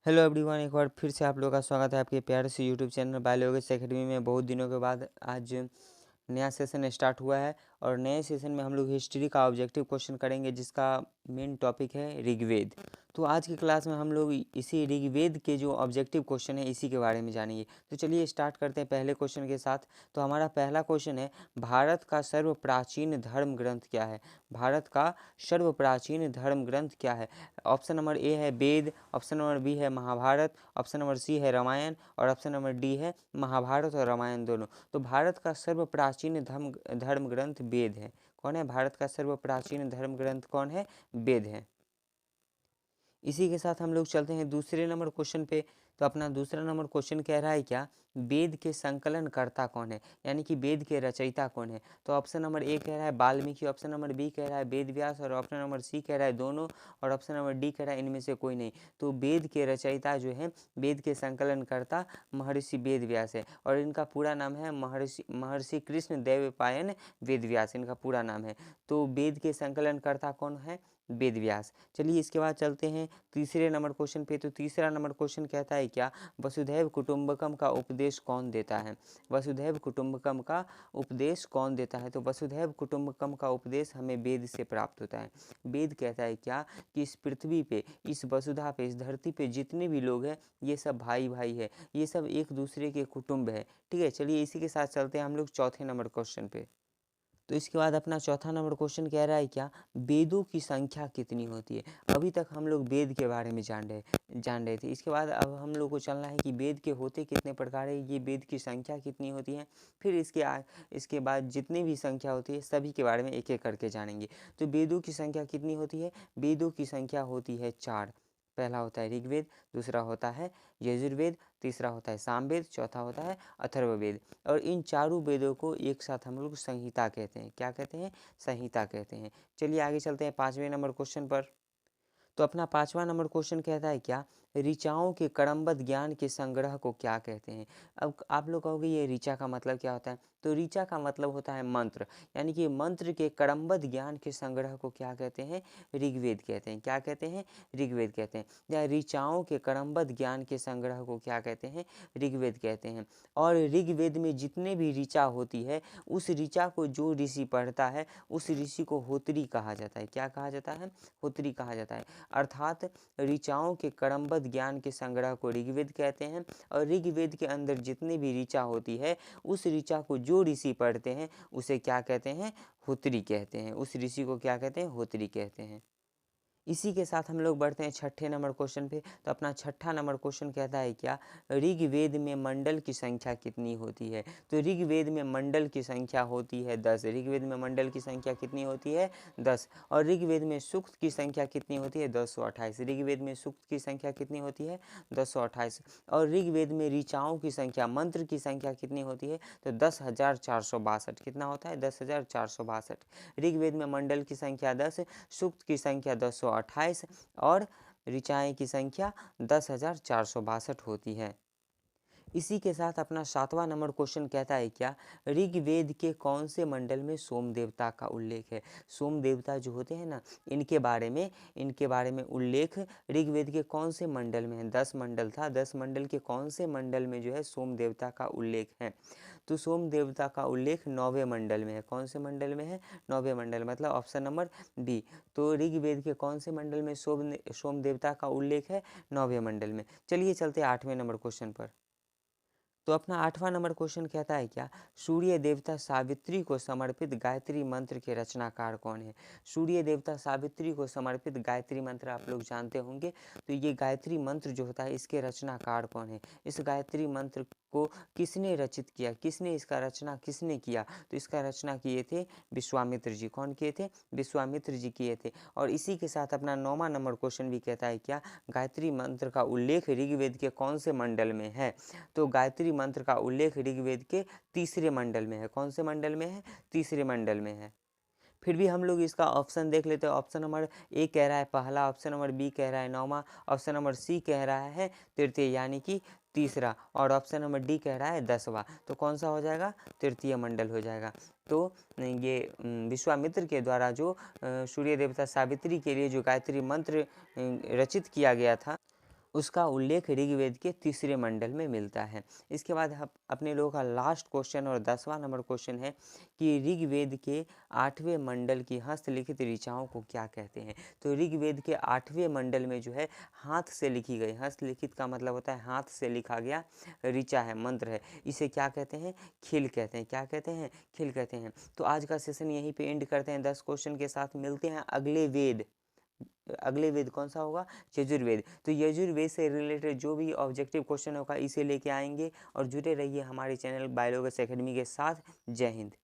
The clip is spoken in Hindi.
हेलो एवरीवन, एक बार फिर से आप लोगों का स्वागत है आपके प्यारे से यूट्यूब चैनल बायोलॉजी एकेडमी में। बहुत दिनों के बाद आज नया सेशन स्टार्ट हुआ है और नए सेशन में हम लोग हिस्ट्री का ऑब्जेक्टिव क्वेश्चन करेंगे, जिसका मेन टॉपिक है ऋग्वेद। तो आज की क्लास में हम लोग इसी ऋग्वेद के जो ऑब्जेक्टिव क्वेश्चन है इसी के बारे में जानेंगे। तो चलिए स्टार्ट करते हैं पहले क्वेश्चन के साथ। तो हमारा पहला क्वेश्चन है, भारत का सर्व प्राचीन धर्म ग्रंथ क्या है? भारत का सर्व प्राचीन धर्म ग्रंथ क्या है? ऑप्शन नंबर ए है वेद, ऑप्शन नंबर बी है महाभारत, ऑप्शन नंबर सी है रामायण और ऑप्शन नंबर डी है महाभारत और रामायण दोनों। तो भारत का सर्व प्राचीन धर्म ग्रंथ वेद है। कौन है भारत का सर्व प्राचीन धर्म ग्रंथ? कौन है? वेद है। इसी के साथ हम लोग चलते हैं दूसरे नंबर क्वेश्चन पे। तो अपना दूसरा नंबर क्वेश्चन कह रहा है क्या, वेद के संकलनकर्ता कौन है, यानी कि वेद के रचयिता कौन है? तो ऑप्शन नंबर ए कह रहा है वाल्मीकि, ऑप्शन नंबर बी कह रहा है वेद व्यास और ऑप्शन नंबर सी कह रहा है दोनों और ऑप्शन नंबर डी कह रहा है इनमें से कोई नहीं। तो वेद के रचयिता जो है, वेद के संकलनकर्ता महर्षि वेद व्यास है और इनका पूरा नाम है महर्षि कृष्ण देवपायन वेद व्यास, इनका पूरा नाम है। तो वेद के संकलनकर्ता कौन है? वेद व्यास। चलिए इसके बाद चलते हैं तीसरे नंबर क्वेश्चन पे। तो तीसरा नंबर क्वेश्चन कहता है क्या, वसुधैव कुटुंबकम का उपदेश कौन देता है? वसुधैव कुटुंबकम का उपदेश कौन देता है? तो वसुधैव कुटुंबकम का उपदेश हमें वेद से प्राप्त होता है। वेद कहता है क्या कि इस पृथ्वी पे, इस वसुधा पे, इस धरती पे जितने भी लोग हैं ये सब भाई भाई है, ये सब एक दूसरे के कुटुंब है। ठीक है, चलिए इसी के साथ चलते हैं हम लोग चौथे नंबर क्वेश्चन पे। तो इसके बाद अपना चौथा नंबर क्वेश्चन कह रहा है क्या, वेदों की संख्या कितनी होती है? अभी तक हम लोग वेद के बारे में जान रहे थे। इसके बाद अब हम लोग को चलना है कि वेद के होते कितने प्रकार है, ये वेद की संख्या कितनी होती है। फिर इसके बाद जितनी भी संख्या होती है सभी के बारे में एक एक करके जानेंगे। तो वेदों की संख्या कितनी होती है? वेदों की संख्या होती है 4। पहला होता है ऋग्वेद, दूसरा होता है यजुर्वेद, तीसरा होता है सामवेद, चौथा होता है अथर्ववेद। और इन चारों वेदों को एक साथ हम लोग संहिता कहते हैं। क्या कहते हैं? संहिता कहते हैं। चलिए आगे चलते हैं 5वें नंबर क्वेश्चन पर। तो अपना 5वां नंबर क्वेश्चन कहता है क्या, ऋचाओं के क्रमबद्ध ज्ञान के संग्रह को क्या कहते हैं? अब आप लोग कहोगे ये ऋचा का मतलब क्या होता है? तो ऋचा का मतलब होता है मंत्र, यानी कि मंत्र के क्रमबद्ध ज्ञान के संग्रह को क्या कहते हैं? ऋग्वेद कहते हैं। क्या कहते हैं? ऋग्वेद कहते हैं। या ऋचाओं के क्रमबद्ध ज्ञान के संग्रह को क्या कहते हैं? ऋग्वेद कहते हैं। और ऋग्वेद में जितने भी ऋचा होती है, उस ऋचा को जो ऋषि पढ़ता है उस ऋषि को होत्री कहा जाता है। क्या कहा जाता है? होत्री कहा जाता है। अर्थात ऋचाओं के क्रमबद्ध ज्ञान के संग्रह को ऋग्वेद कहते हैं। और ऋग्वेद के अंदर जितनी भी ऋचा होती है, उस ऋचा को जो ऋषि पढ़ते हैं उसे क्या कहते हैं? होत्री कहते हैं। उस ऋषि को क्या कहते हैं? होत्री कहते हैं। इसी के साथ हम लोग बढ़ते हैं छठे नंबर क्वेश्चन पे। तो अपना छठा नंबर क्वेश्चन कहता है क्या, ऋग्वेद में मंडल की संख्या कितनी होती है? तो ऋग्वेद में मंडल की संख्या होती है 10। ऋग्वेद में मंडल की संख्या कितनी होती है? 10। और ऋग्वेद में सूक्त की संख्या कितनी होती है? 1028। ऋग्वेद में सूक्त की संख्या कितनी होती है? 1028। और ऋग्वेद में ऋचाओं की संख्या, मंत्र की संख्या कितनी होती है? तो 10,462। कितना होता है? 10,462। ऋग्वेद में मंडल की संख्या 10, सूक्त की संख्या 1028 और ऋचाएँ की संख्या 10,462 होती है। इसी के साथ अपना 7वां नंबर क्वेश्चन कहता है क्या, ऋग्वेद के कौन से मंडल में सोम देवता का उल्लेख है? सोम देवता जो होते हैं ना, इनके बारे में उल्लेख ऋग्वेद के कौन से मंडल में है? 10 मंडल था, 10 मंडल के कौन से मंडल में जो है सोम देवता का उल्लेख है? तो सोम देवता का उल्लेख 9वें मंडल में है। कौन से मंडल में है? 9वें मंडल, मतलब ऑप्शन नंबर बी। तो ऋग्वेद के कौन से मंडल में सोम देवता का उल्लेख है? 9वें मंडल में। चलिए चलते 8वें नंबर क्वेश्चन पर। तो अपना 8वां नंबर क्वेश्चन कहता है क्या, सूर्य देवता सावित्री को समर्पित गायत्री मंत्र के रचनाकार कौन है? सूर्य देवता सावित्री को समर्पित गायत्री मंत्र आप लोग जानते होंगे। तो ये गायत्री मंत्र जो होता है इसके रचनाकार कौन है? इस गायत्री मंत्र को किसने रचित किया? किसने किया? तो इसका रचना किए थे विश्वामित्र जी। कौन किए थे? विश्वामित्र जी किए थे। और इसी के साथ अपना 9वां नंबर क्वेश्चन भी कहता है क्या, गायत्री मंत्र का उल्लेख ऋग्वेद के कौन से मंडल में है? तो गायत्री मंत्र का उल्लेख ऋग्वेद के तीसरे मंडल में है। कौन से मंडल में है? तीसरे मंडल में है। फिर भी हम लोग इसका ऑप्शन देख लेते हैं। ऑप्शन नंबर ए कह रहा है पहला, ऑप्शन नंबर बी कह रहा है 9वां, ऑप्शन नंबर सी कह रहा है तृतीय यानी कि तीसरा, और ऑप्शन नंबर डी कह रहा है 10वां। तो कौन सा हो जाएगा? तृतीय मंडल हो जाएगा। तो ये विश्वामित्र के द्वारा जो सूर्य देवता सावित्री के लिए जो गायत्री मंत्र रचित किया गया था, उसका उल्लेख ऋग्वेद के तीसरे मंडल में मिलता है। इसके बाद अपने लोगों का लास्ट क्वेश्चन और 10वां नंबर क्वेश्चन है कि ऋग्वेद के 8वें मंडल की हस्तलिखित ऋचाओं को क्या कहते हैं। तो ऋग्वेद के 8वें मंडल में जो है हाथ से लिखी गई, हस्तलिखित का मतलब होता है हाथ से लिखा गया ऋचा है, मंत्र है, इसे क्या कहते हैं, खिल कहते हैं। क्या कहते हैं, खिल कहते हैं। तो आज का सेशन यहीं पे एंड करते हैं 10 क्वेश्चन के साथ। मिलते हैं अगले वेद। अगले वेद कौन सा होगा, यजुर्वेद। तो यजुर्वेद से रिलेटेड जो भी ऑब्जेक्टिव क्वेश्चन होगा इसे लेके आएंगे, और जुड़े रहिए हमारे चैनल बायोलॉगस एकेडमी के साथ। जय हिंद।